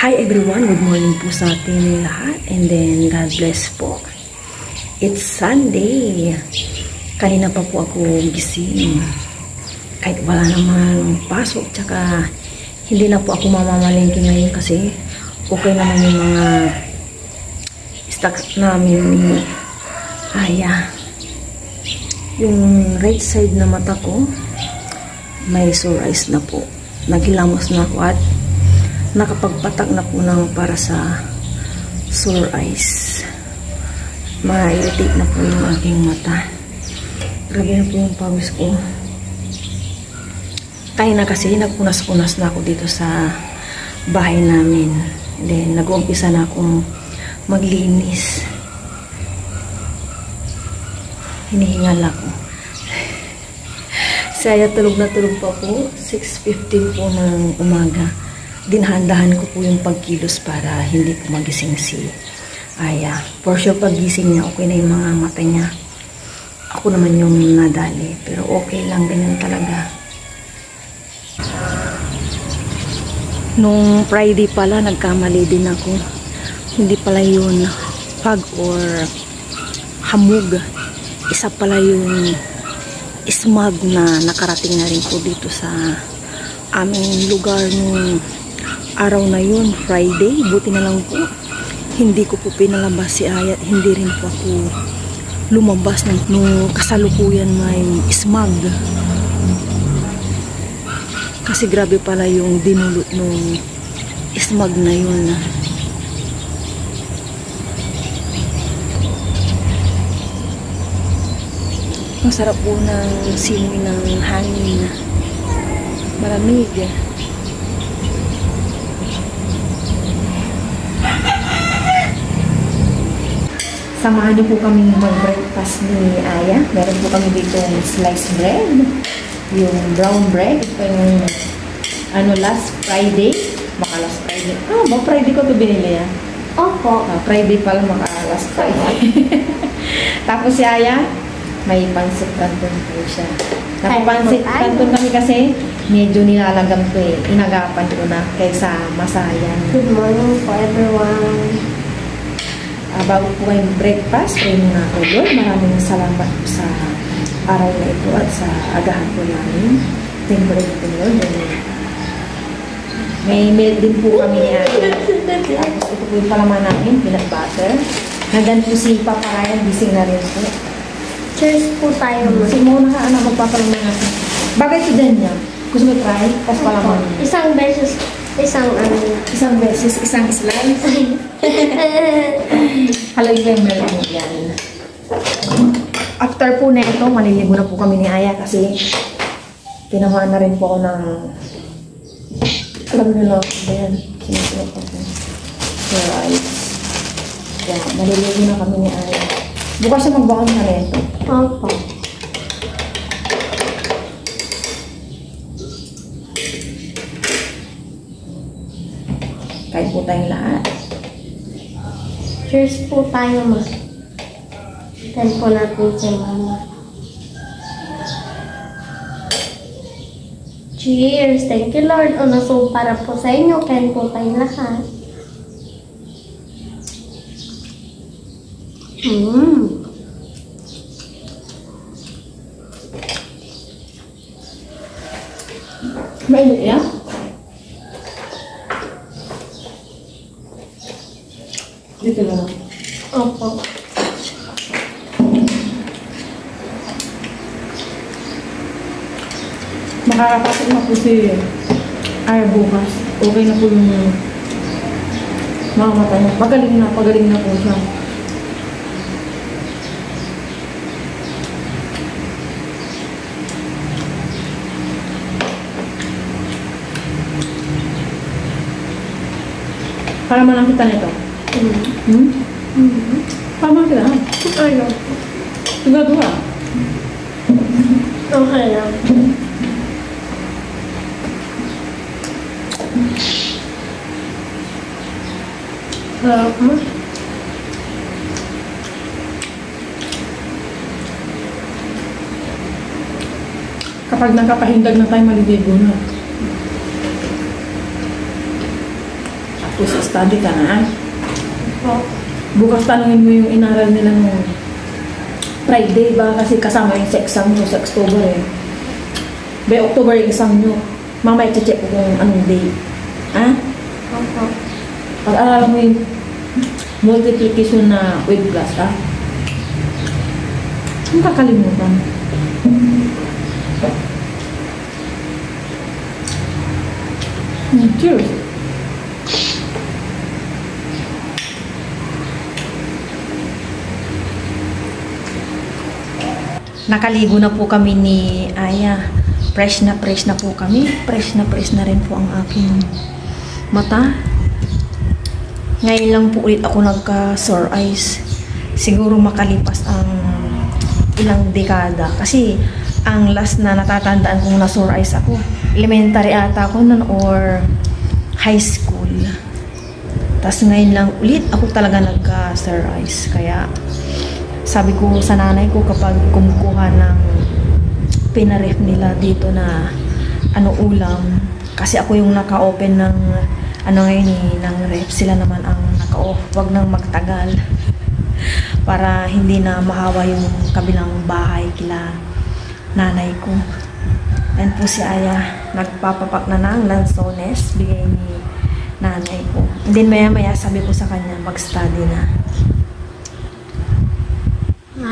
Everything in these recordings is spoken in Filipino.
Hi everyone, good morning po sa ating lahat and then God bless po. It's Sunday. Kanina pa po ako gising. Kahit wala naman pasok, tsaka hindi na po ako mamamalengke ngayon kasi okay naman yung mga stock namin ni Aya. Yung right side na mata ko may sore eyes na po. Naghilamos na ako at nakapagpatak na po ng para sa sore eyes. Ma-irritate na po yung aking mata. Grabe na po yung pawis ko. Tayo na kasi nagpunas-punas na ako dito sa bahay namin. And then nag-uumpisa na akong maglinis. Hinihingal ako. Saya tulog na tulog pa po. 6:15 po ng umaga. Dinahandahan ko po yung pagkilos para hindi po magising si Aya. For sure paggising niya, okay na yung mga mata niya. Ako naman yung nadali. Pero okay lang, ganyan talaga. Nung Friday pala, nagkamali din ako. Hindi pala yun pag or hamog. Isa pala yung smog na nakarating na rin po dito sa aming lugar nung araw na yun, Friday. Buti na lang po hindi ko po pinalabas si Aya. Hindi rin po ako lumabas nung kasalukuyan may smog. Kasi grabe pala yung dinulot nung smog na yun. Ang sarap po ng simoy ng hangin. Malamig eh. Samahan niyo po kami mag-breakfast ni Aya. Meron po kami dito sliced bread. Yung brown bread. Ito yung last Friday. Last Friday. Friday ko ito binili yan. Opo. Friday pala last Friday. Tapos si Aya, may pancit canton po siya. Pancit canton kami kasi medyo nilalagam ko eh. Inagapan ko na kaysa masayan. Good morning po everyone. Bago po kayong breakfast, pray muna ako, Lord. Maraming salamat po sa araw na ito at sa agahan po namin. Thank you po, Lord. May milk din po kami ni Ate. Tapos ito po yung palaman namin, peanut butter. Nandan po si Papa Ryan, gising na rin po. Cheers po tayo. Simona ka, magpapalaman natin. Bagay ito din niya. Gusto mo try? Tapos palaman. Isang beses, isang beses, isang slice. Halagay yung milk mo yan. After po na ito, maliligo na po kami ni Aya kasi tinamaan na rin po ako ng alam nyo lang, ayan, sinusunod ko po. Your eyes. Kaya, maliligo na kami ni Aya. Bukas siya magbakang na rin ito. Opo. Kahit po tayong lahat. Cheers po tayo, ma. Tan po natin si mama. Cheers! Thank you, Lord. So, para po sa inyo, kain po tayong lahat. Mainit yan? Dito lang. Opo. Makakapasok na po si Aya bukas. Okay na po yung mga mata niya. Pagaling na po siya. Para man lang kita nito. Para man kita. Ano? Sigurado ka? Okay lang. Kapag nakapahindag na tayo, maliligo na. Tapos study ka na. Po. Bukas tanungin mo yung inaral nila nung Friday ba? Kasi kasama yung sa exam nyo sa October eh. By October yung exam nyo. Mamaya check ko kung anong day. Ha? Opo. Pag-aralan mo yung multiplication na with plus, ha? Ang kakalimutan. Cheers! Nakaligo na po kami ni Aya. Fresh na po kami. Fresh na rin po ang aking mata. Ngayon lang po ulit ako nagka-sore eyes. Siguro makalipas ang ilang dekada. Kasi ang last na natatandaan kong na-sore eyes ako, elementary ata ako nun or high school. Tapos ngayon lang ulit ako talaga nagka-sore eyes. Kaya sabi ko sa nanay ko kapag kumukuha ng pinaref nila dito na ulam, kasi ako yung naka-open ng ngayon ng ref, sila naman ang naka-off. Wag nang magtagal para hindi na mahawa yung kabilang bahay kila nanay ko. And po si Aya nagpapapak na ng lansones, bigay ni nanay ko. And then maya sabi ko sa kanya mag-study na.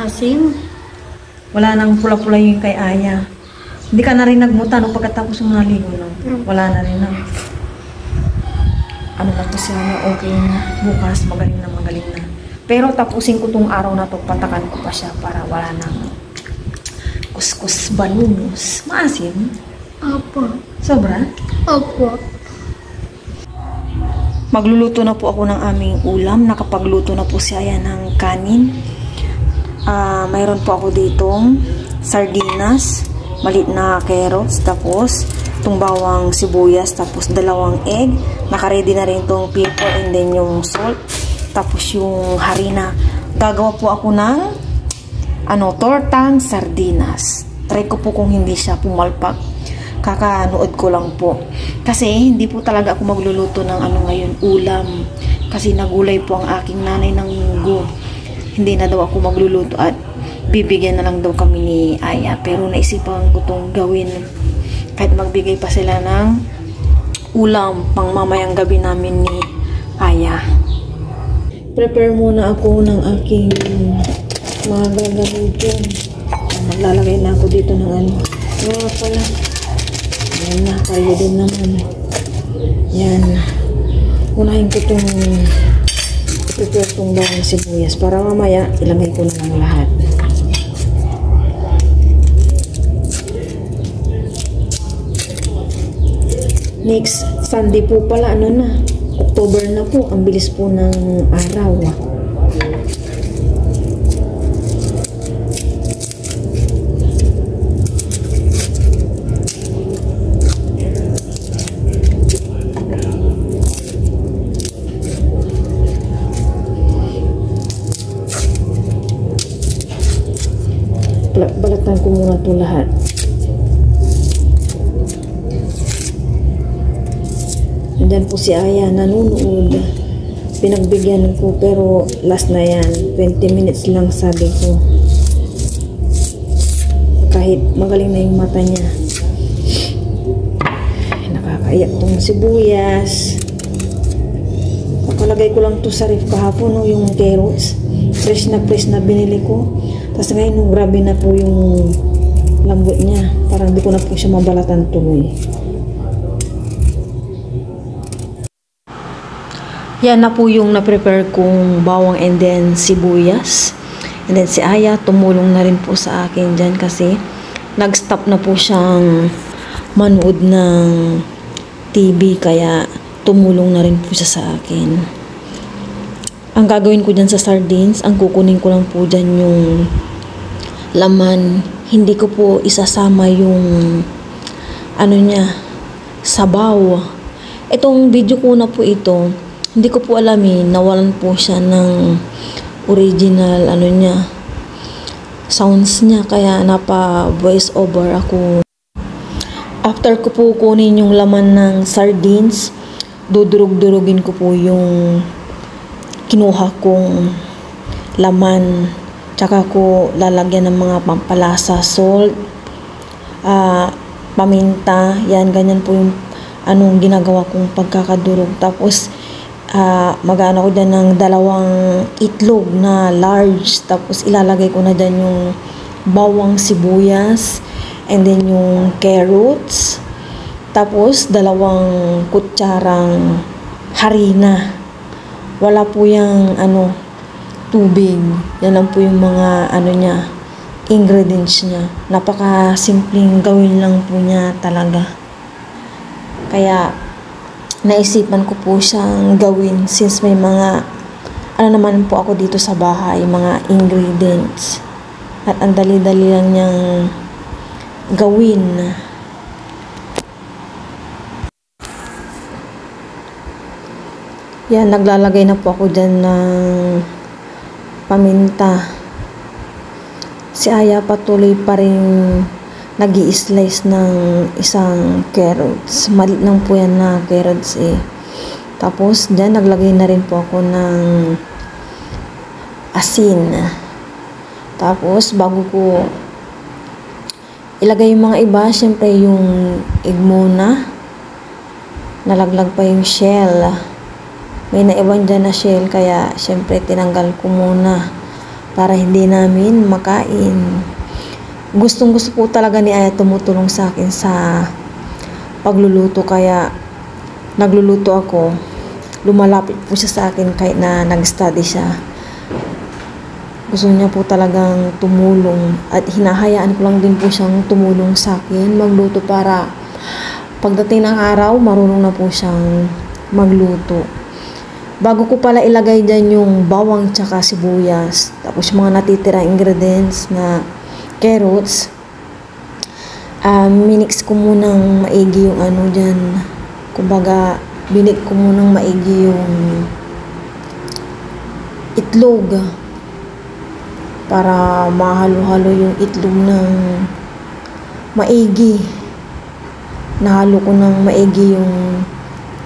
Asim. Wala nang pula-pula yung kay Aya. Hindi ka na rin nagmuta no pagkatapos ng naligo no? Wala na rin na. Ano na po siya na okay na. Bukas magaling na. Pero tapusin ko tong araw na to, patakan ko pa siya para wala nang kuskus banunos. Maasim? Opo. Sobra? Opo. Magluluto na po ako ng aming ulam. Nakapagluto na po siya ng kanin. Mayroon po ako ditong sardinas, maliit na carrots, tapos itong bawang sibuyas, tapos 2 egg. Nakaready na rin itong pepper and then yung salt, tapos yung harina. Gagawa po ako ng tortang sardinas. Try ko po kung hindi siya pumalpak. Kakanood ko lang po. Kasi hindi po talaga ako magluluto ng ngayon, ulam. Kasi nagulay po ang aking nanay ng munggo. Hindi na daw ako magluluto at bibigyan na lang daw kami ni Aya. Pero naisipan ko itong gawin. Kahit magbigay pa sila ng ulam pang mamayang gabi namin ni Aya. Prepare muna ako ng aking mga gagamitin. Maglalagay na ako dito ng Nga pala. Ayan na, kayo din naman. Yan. Unahin ko itong prepare itong bawang sibuyas para mamaya ilagay ko na lang lahat. Next Sunday po pala, October na po, ang bilis po ng araw. Balatan ko muna ito lahat. Andyan po si Aya nanonood. Pinagbigyan ko pero last na yan. 20 minutes lang sabi ko. Kahit magaling na yung mata niya. Nakakaiyak tong sibuyas. Pakalagay ko lang to sa ref kahapon yung carrots. Fresh na binili ko. Tapos ngayon, grabe na po yung lambot niya. Parang di ko na po siya mabalatan tuloy. Yan na po yung na-prepare kong bawang and then sibuyas. And then si Aya, tumulong na rin po sa akin dyan kasi nag-stop na po siyang manood ng TV. Kaya tumulong na rin po siya sa akin. Ang gagawin ko dyan sa sardines, ang kukunin ko lang po dyan yung laman. Hindi ko po isasama yung sabaw. Itong video ko na po ito, hindi ko po alamin, nawalan po siya ng original sounds niya, kaya napa voice over ako. After ko po kunin yung laman ng sardines, dudurog-durugin ko po yung kinuha kong laman. Tsaka ko lalagyan ng mga pampalasa, salt, paminta. Yan, ganyan po yung anong ginagawa kong pagkakadurog. Tapos, mag-ano ko dyan ng 2 itlog na large. Tapos, ilalagay ko na dyan yung bawang sibuyas. And then, yung carrots. Tapos, 2 kutsarang harina. Wala po yung tubig. Yan lang po yung mga niya, ingredients niya. Napaka-simpleng gawin lang po niya talaga. Kaya, naisipan ko po siyang gawin since may mga, naman po ako dito sa bahay, mga ingredients. At ang dali-dali lang niyang gawin. Yan, naglalagay na po ako dyan ng paminta. Si Aya patuloy pa rin nag-i-slice ng isang carrots. Maliit lang po yan na carrots eh. Tapos, dyan naglagay na rin po ako ng asin. Tapos, bago ko ilagay yung mga iba, syempre yung egg muna. Nalaglag pa yung shell. May naiwan dyan na shell, kaya syempre tinanggal ko muna para hindi namin makain. Gustong gusto po talaga ni Aya tumutulong sa akin sa pagluluto, kaya nagluluto ako. Lumalapit po siya sa akin kahit na nag-study siya. Gusto niya po talagang tumulong at hinahayaan ko lang din po siyang tumulong sa akin magluto para pagdating ng araw, marunong na po siyang magluto. Bago ko pala ilagay dyan yung bawang tsaka sibuyas, tapos mga natitira ingredients na carrots, minix ko munang maigi yung dyan. Kumbaga, binig ko munang maigi yung itlog para mahalo-halo yung itlog ng maigi. Nahalo ko ng maigi yung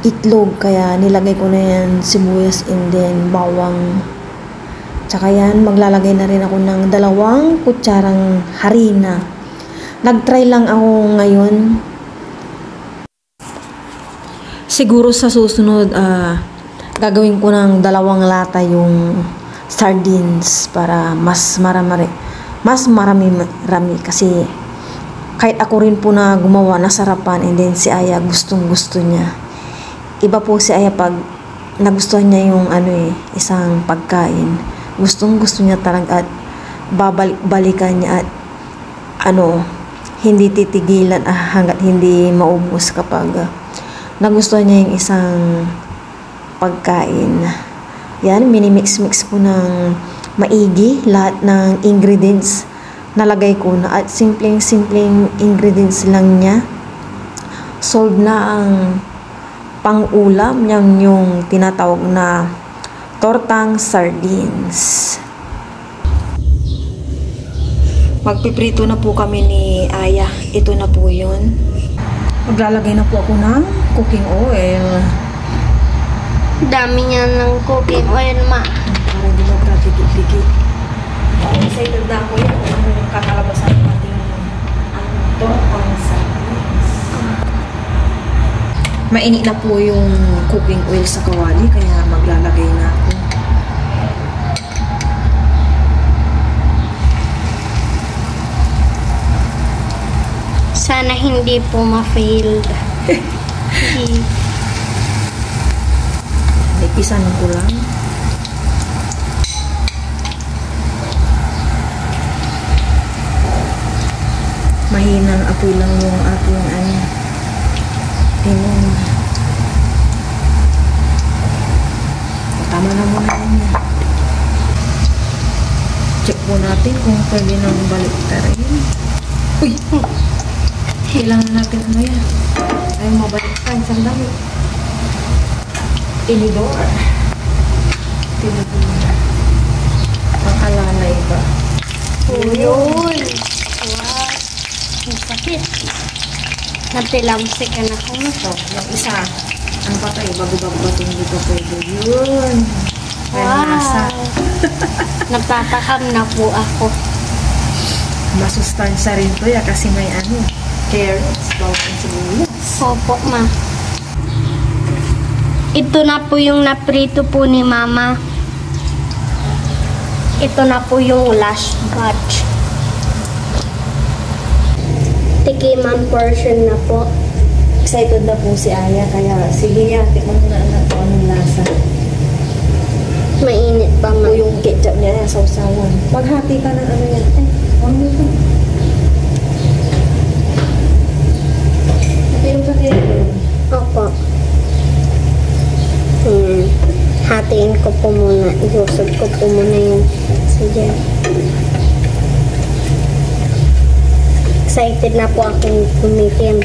itlog, kaya nilagay ko na yan sibuyas and then bawang. Tsaka yan, maglalagay na rin ako ng 2 kutsarang harina. Nag-try lang ako ngayon. Siguro sa susunod, gagawin ko ng 2 lata yung sardines para mas marami kasi kahit ako rin po na gumawa, nasarapan, and then si Aya gustong-gusto niya. Iba po si Aya pag nagustuhan niya yung isang pagkain. Gustong-gusto niya talaga at babalik-balikan niya at hindi titigilan hanggat hindi maubos kapag nagustuhan niya yung isang pagkain. Yan, minimix-mix ko ng maigi lahat ng ingredients nalagay ko na at simpleng ingredients lang niya. Solve na ang pang-ulam, yan yung tinatawag na tortang sardines. Magpiprito na po kami ni Aya. Ito na po yun. Maglalagay na po ako ng cooking oil. Dami niya ng cooking oil, ma. Para hindi magkadikit-dikit. Excited na ako yan kung anong kakalabasan ng ating tortang sardines. Mainit na po yung cooking oil sa kawali, kaya maglalagay na ako. Sana hindi po ma-failed. Ipisan ko lang. Mahinang apoy lang yung ating timon. Tama na muna yan. Check po natin kung pwede nang baliktarin. Uy! Kailangan natin yan. Ay, mabaliktarin. Sandali. Tinidor. Makalalay ba? Yun! Wow! Ang sakit. Napilamsik ka na kung ito. Yung isa. Ang patay, bago-bago ba hindi pa pwede. Yun. Wow. Nagtatakam na po ako. Masustansya rin to ya kasi may ano, carrots, bawang sibuyas. Opo, ma. Ito na po yung naprito po ni Mama. Ito na po yung last batch. Tikiman portion na po. Excited na po si Aya, kaya sige ya, tikman mo na anak kung anong lasa. Mainit pa, ma. O yung ketchup niya, sausawan. Maghati ka ng ano yan. Ano ito? Ito yung sakit. Opo. Hatiin ko po muna. Iusog ko po muna yung sadya. Excited na po akong tumikim.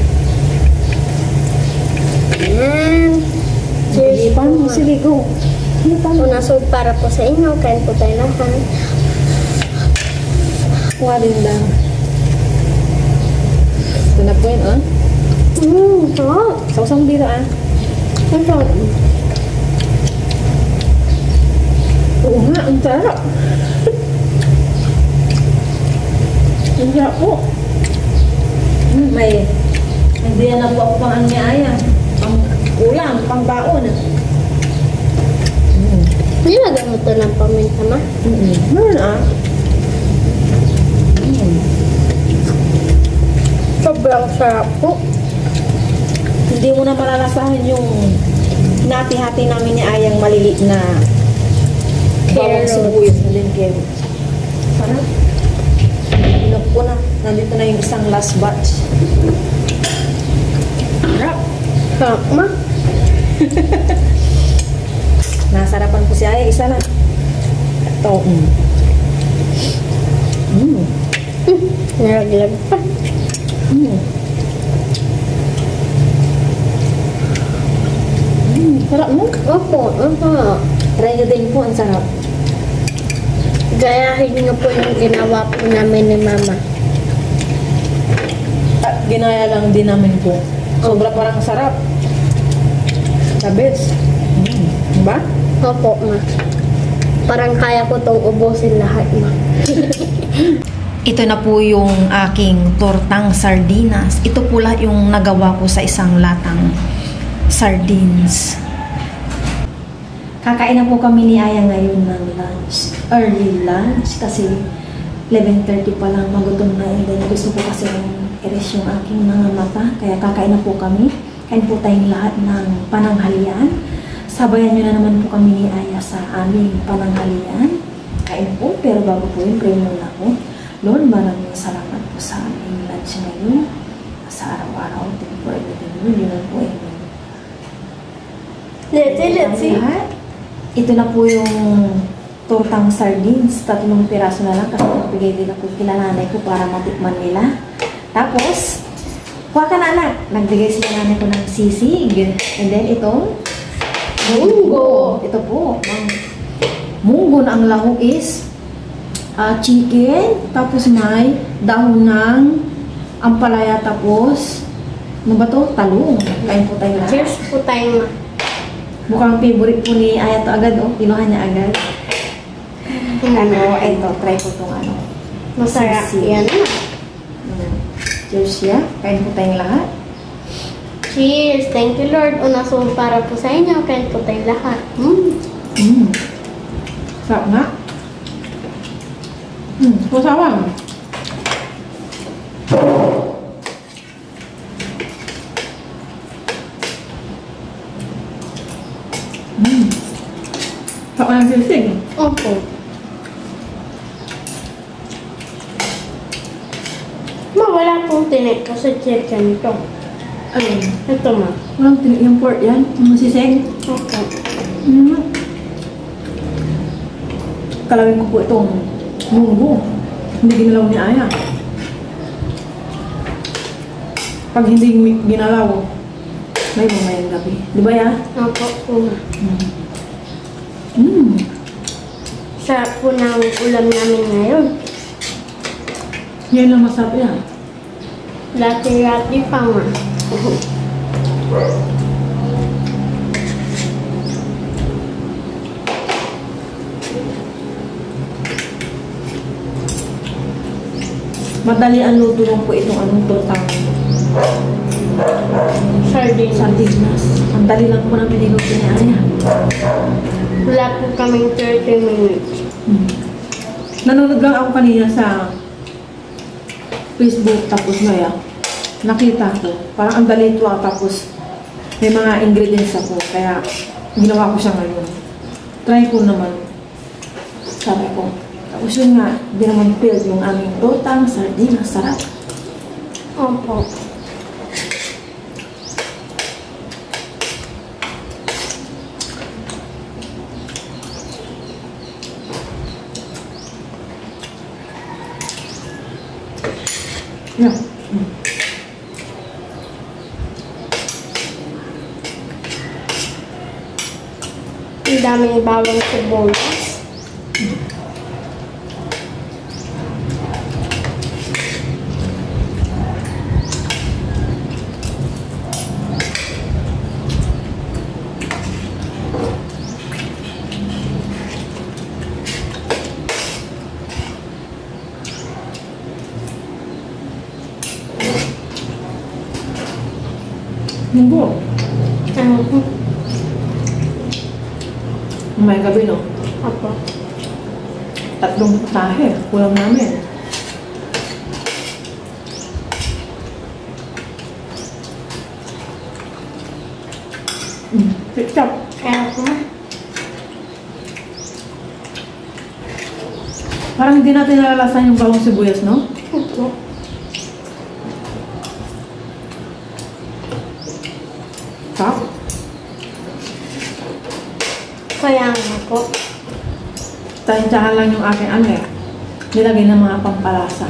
Ayan. Cheers po, ma. Sige, go. Unasog para po sa inyo. Kain po tayo lahat. Kuha din lang. Ito na po yun, oh. Sarap. Sausang dito, ah. Sarap. Oo nga, ang sarap. Ang sarap po. May hindi na po ako pang ano niya, Aya. Pang ulam, pang baon. Nilagay mo ito ng paminta, ma? Meron, ah. Sobrang sarap po. Hindi mo na malalasahan yung nati-hati namin ni Ayang maliliit na bawang Carrots. sibuyas na din carrots. Sarap. Inok ko na. Nandito na yung isang last batch. Sarap. Sarap, ma. Nasarapan ko si Aya. Isa na. Ito. Nalaglag pa. Sarap mo. Opo, Try nyo din po. Ang sarap. gayahin niyo po yung ginawa po namin ni Mama. At ginaya lang din namin po. Sobra parang sarap. The best. Diba? Opo, ma. Parang kaya ko tong ubusin lahat, ma. Ito na po yung aking tortang sardinas. Ito po lahat yung nagawa ko sa isang latang sardines. Kakain na po kami ni Aya ngayon ng lunch. Early lunch kasi 11:30 pa lang magutom na. And then gusto ko kasi i-rest yung aking mga mata. Kaya kakain na po kami. Kain po tayong lahat ng pananghalian. Sabayan nyo na naman po kami ni Aya sa aming pananghalian. Kain po, pero bago po yun, pray muna po. Lord, maraming salamat po sa aming lunch ngayon. Sa araw-araw, thank you for everything. Lord, yun lang po. Amen. Let's see. Ito na po yung tortang sardines. 3 piraso na lang kasi nagbigay din ako kila nanay ko para matikman nila. Tapos, kuha ka na anak. Nagbigay sila nanay ko ng sisig. And then itong munggo. Ito po. Munggo na ang lahok is chicken. Tapos may dahon ng ampalaya. Tapos, ano ba ito? Talong. Kain po tayo lahat. Cheers po tayo, ma. Mukhang favorite po ni Aya to agad, oh. Kinuha niya agad. Ano, ito, try ko itong ano. Masarap sisig. yan, ma. Cheers, ya. Kain po tayong lahat. Cheers! Thank you, Lord. Unasong para po sa inyo. Kain po tayo lahat. Sarap nga. Masawang. Sarap ng sisig. Opo. Ma, wala pong tinik kasi chicken ito. Ayun. Ito, ma. Walang tinik yung pork yan. Yung sisig. Opo. Kalawin ko po itong munggo. Hindi ginalaw ni Aya. Pag hindi ginalaw, may mamayang gabi. Di ba ya? Opo po, ma. Mm. Sarap po ng ulam namin ngayon. Yan lang masarap yan. Lati-lati pa, ma. Madali ang luto lang po itong anong totang Sardines. sardinas. Ang dali lang po namin niluto niya. Ayan. Wala po kaming 30 minutes. Nanonood lang ako kanina sa Facebook, tapos maya, nakita ko, parang ang dali ito tapos may mga ingredients ako, kaya ginawa ko siya ngayon. Try ko naman. Sabi ko, tapos yun nga, di naman filled yung aming totang sardinas, sarap. Opo. Yeah. Ang daming bawang sibuyas. Linggo. Ano? May gabi, no? Opo. 3 putahe. Kulang namin. Ketchup. Kaya po. Parang hindi natin nalalasan yung bawang sibuyas, no? Opo. Sarap. Kaya nga po. Tansyahan lang yung aking ano eh. Nilagay ng mga pampalasa.